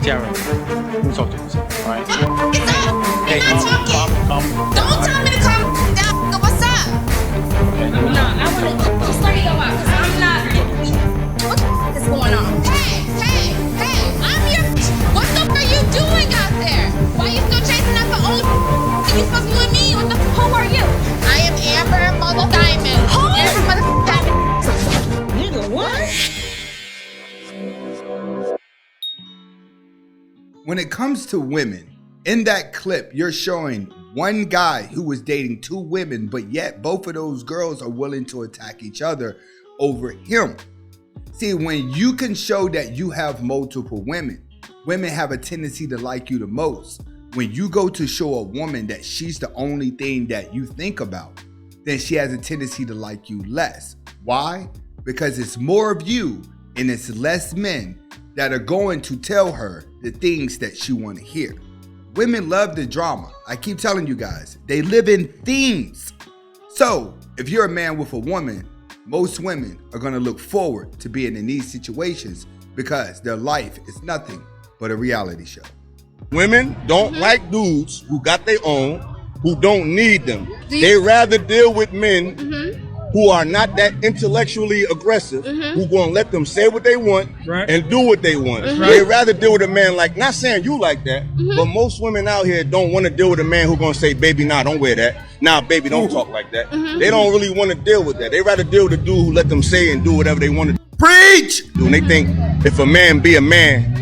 Tiara, let me talk to you, all right? It's up. Hey, calm. Don't tell me to calm down. What's up? Okay. No, I want to start your out because I'm not. What the is going on? Hey, I'm your. What the f are you doing out there? Why are you still chasing after old? You supposed to be with me? What the f? Who are you? I am Amber Mother Diamond. Who? Amber Mother Diamond. Nigga, what? When it comes to women, in that clip, you're showing one guy who was dating two women, but yet both of those girls are willing to attack each other over him. See, when you can show that you have multiple women, women have a tendency to like you the most. When you go to show a woman that she's the only thing that you think about, then she has a tendency to like you less. Why? Because it's more of you and it's less men that are going to tell her the things that she want to hear. Women love the drama. I keep telling you guys, they live in themes. So if you're a man with a woman, most women are going to look forward to being in these situations because their life is nothing but a reality show. Women don't like dudes who got their own, who don't need them. They rather deal with men who are not that intellectually aggressive, who gonna let them say what they want and do what they want. They rather deal with a man like, not saying you like that, but most women out here don't want to deal with a man who gonna say, baby, nah, don't wear that. Nah, baby, don't talk like that. They don't really want to deal with that. They rather deal with a dude who let them say and do whatever they want to Preach! do. And they think if a man be a man,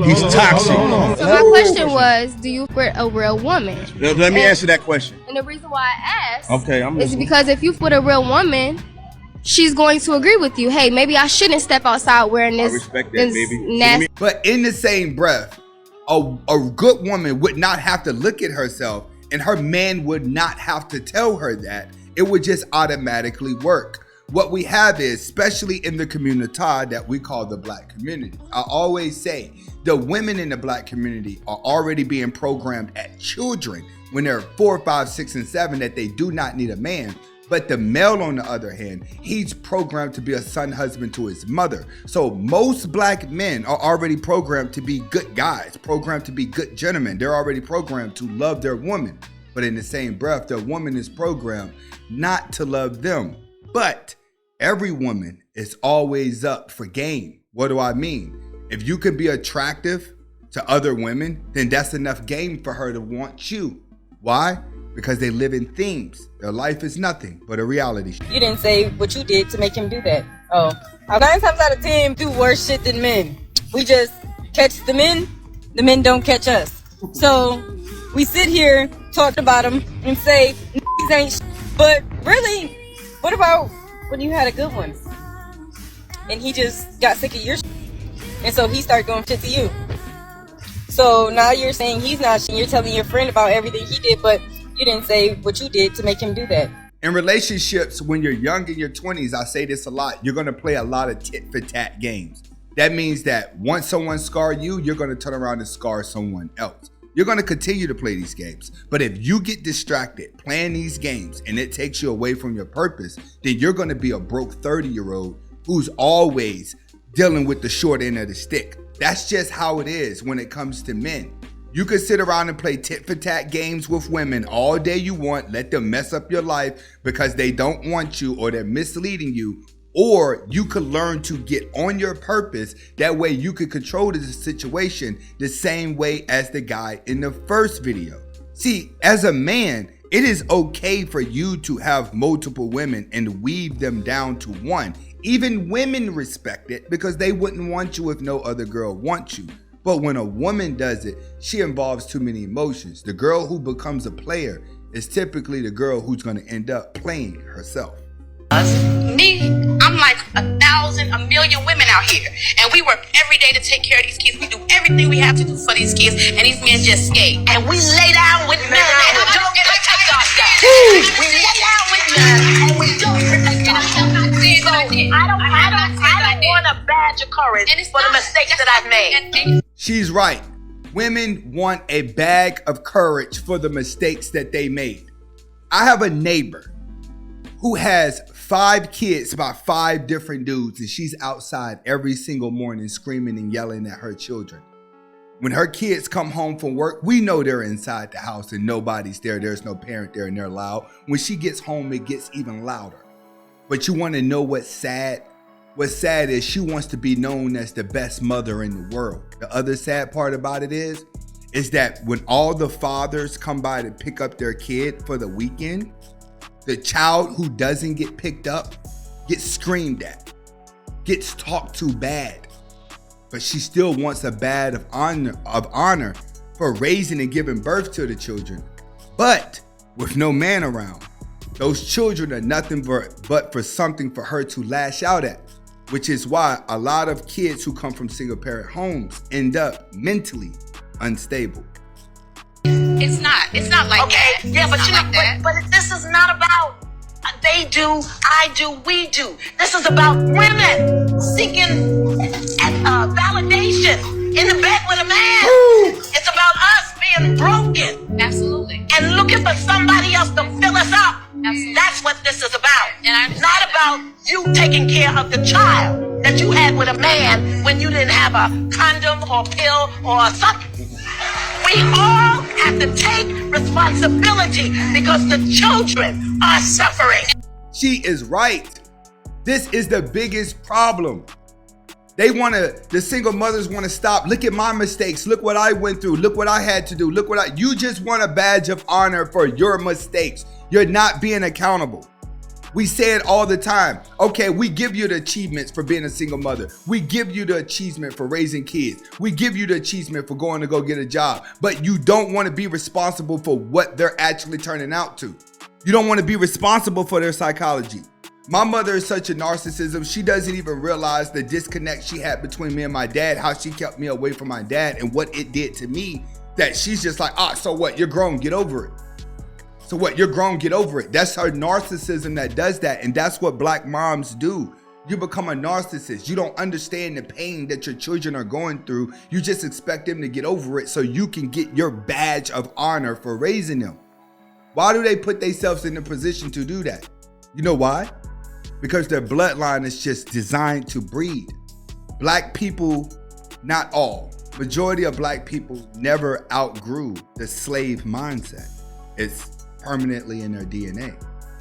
he's toxic. So my question was, do you for a real woman? Let me answer that question. And the reason why I asked I'm is listening. because if you put a real woman, she's going to agree with you. Hey, maybe I shouldn't step outside wearing this. I respect that, this baby. nasty. But in the same breath, a good woman would not have to look at herself and her man would not have to tell her that. It would just automatically work. What we have is, especially in the community that we call the black community, I always say the women in the black community are already being programmed at children when they're 4, 5, 6, and 7 that they do not need a man. But the male, on the other hand, he's programmed to be a son husband to his mother. So most black men are already programmed to be good guys, programmed to be good gentlemen. They're already programmed to love their woman. But in the same breath, their woman is programmed not to love them. But every woman is always up for game. What do I mean? If you can be attractive to other women, then that's enough game for her to want you. Why? Because they live in themes. Their life is nothing but a reality show. You didn't say what you did to make him do that. Oh, 9 times out of 10 do worse shit than men. We just catch the men don't catch us. So we sit here, talk about them, and say these ain't shit. But really, what about when you had a good one and he just got sick of your shit, and so he started doing shit to you? So now you're saying he's not shit. You're telling your friend about everything he did, but you didn't say what you did to make him do that. In relationships, when you're young in your 20s, I say this a lot, you're going to play a lot of tit for tat games. That means that once someone scars you, you're going to turn around and scar someone else. You're going to continue to play these games. But if you get distracted playing these games and it takes you away from your purpose, then you're going to be a broke 30-year-old who's always dealing with the short end of the stick. That's just how it is when it comes to men. You can sit around and play tit for tat games with women all day you want, let them mess up your life because they don't want you or they're misleading you. Or you could learn to get on your purpose. That way you could control the situation the same way as the guy in the first video. See, as a man, it is okay for you to have multiple women and weave them down to one. Even women respect it because they wouldn't want you if no other girl wants you. But when a woman does it, she involves too many emotions. The girl who becomes a player is typically the girl who's going to end up playing herself. Me, I'm like 1,000, 1,000,000 women out here, and we work every day to take care of these kids. We do everything we have to do for these kids, and these men just skate. And we lay down with men and we don't protect ourselves. We lay down with men and we don't protect ourselves. I don't want a badge of courage for the mistakes that I've made. She's right. Women want a bag of courage for the mistakes that they made. I have a neighbor who has 5 kids by 5 different dudes, and she's outside every single morning screaming and yelling at her children. When her kids come home from work, we know they're inside the house and nobody's there. There's no parent there and they're loud. When she gets home, it gets even louder. But you want to know what's sad? What's sad is she wants to be known as the best mother in the world. The other sad part about it is that when all the fathers come by to pick up their kid for the weekend, the child who doesn't get picked up gets screamed at, gets talked to bad. But she still wants a badge of honor for raising and giving birth to the children. But with no man around, those children are nothing but for something for her to lash out at, which is why a lot of kids who come from single parent homes end up mentally unstable. It's not like that. Okay, yeah, but It's you not know, like that. but this is not about they do, I do, we do. This is about women seeking validation in the bed with a man. It's about us being broken Absolutely. and looking for somebody else to fill us up. Absolutely. That's what this is about. And I understand Not about you taking care of the child that you had with a man when you didn't have a condom or pill or something. We all have to take responsibility because the children are suffering. She is right. This is the biggest problem. The single mothers want to stop. Look at my mistakes. Look what I went through. Look what I had to do. You just want a badge of honor for your mistakes. You're not being accountable. We say it all the time. Okay, we give you the achievements for being a single mother. We give you the achievement for raising kids. We give you the achievement for going to go get a job. But you don't want to be responsible for what they're actually turning out to. You don't want to be responsible for their psychology. My mother is such a narcissism, she doesn't even realize the disconnect she had between me and my dad, how she kept me away from my dad and what it did to me, that she's just like, so what, you're grown, get over it. So what, you're grown, get over it. That's her narcissism that does that, and that's what black moms do. You become a narcissist. You don't understand the pain that your children are going through. You just expect them to get over it so you can get your badge of honor for raising them. Why do they put themselves in the position to do that? You know why? Because their bloodline is just designed to breed. Black people, not all, majority of black people never outgrew the slave mindset. It's permanently in their DNA.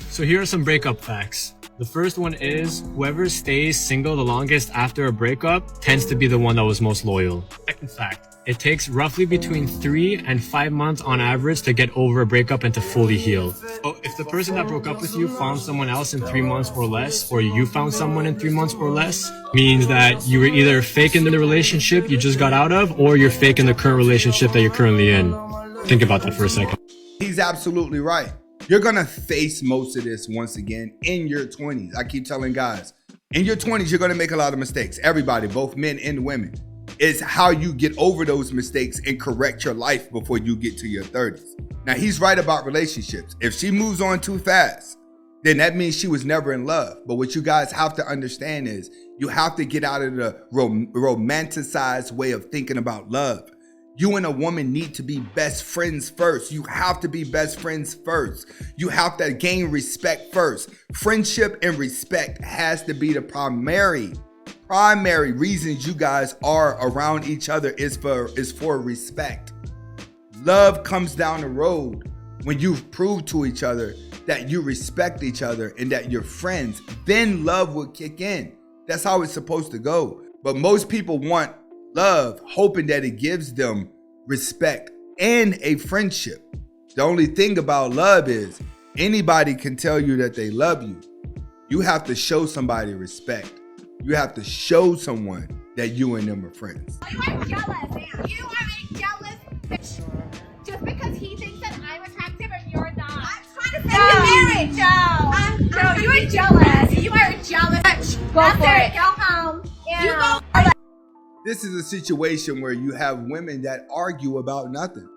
So here are some breakup facts. The first one is whoever stays single the longest after a breakup tends to be the one that was most loyal. Second fact, it takes roughly between 3 and 5 months on average to get over a breakup and to fully heal. So if the person that broke up with you found someone else in 3 months or less, or you found someone in 3 months or less, means that you were either faking the relationship you just got out of, or you're faking the current relationship that you're currently in. Think about that for a second. He's absolutely right. You're gonna face most of this once again in your 20s. I keep telling guys, in your 20s, you're gonna make a lot of mistakes. Everybody, both men and women. It's how you get over those mistakes and correct your life before you get to your 30s. Now, he's right about relationships. If she moves on too fast, then that means she was never in love. But what you guys have to understand is you have to get out of the romanticized way of thinking about love. You and a woman need to be best friends first. You have to be best friends first. You have to gain respect first. Friendship and respect has to be the primary reasons you guys are around each other is for respect. Love comes down the road when you've proved to each other that you respect each other and that you're friends. Then love will kick in. That's how it's supposed to go. But most people want love, hoping that it gives them respect and a friendship. The only thing about love is anybody can tell you that they love you. You have to show somebody respect. You have to show someone that you and them are friends. You are jealous. You are a jealous bitch. Just because he thinks that I'm attractive and you're not. I'm trying to save your marriage. No, you are jealous. You are a jealous bitch. Go for it. Go home. Yeah. You go. This is a situation where you have women that argue about nothing.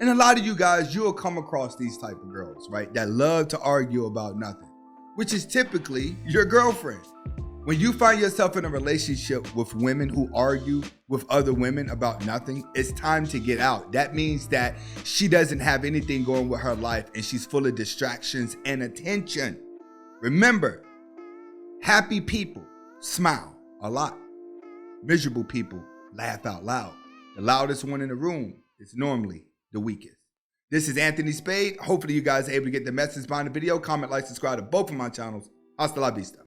And a lot of you guys, you'll come across these type of girls, right? That love to argue about nothing, which is typically your girlfriend. When you find yourself in a relationship with women who argue with other women about nothing, it's time to get out. That means that she doesn't have anything going with her life and she's full of distractions and attention. Remember, happy people smile a lot. Miserable people laugh out loud. The loudest one in the room is normally the weakest. This is Anthony Spade. Hopefully you guys are able to get the message behind the video. Comment, like, subscribe to both of my channels. Hasta la vista.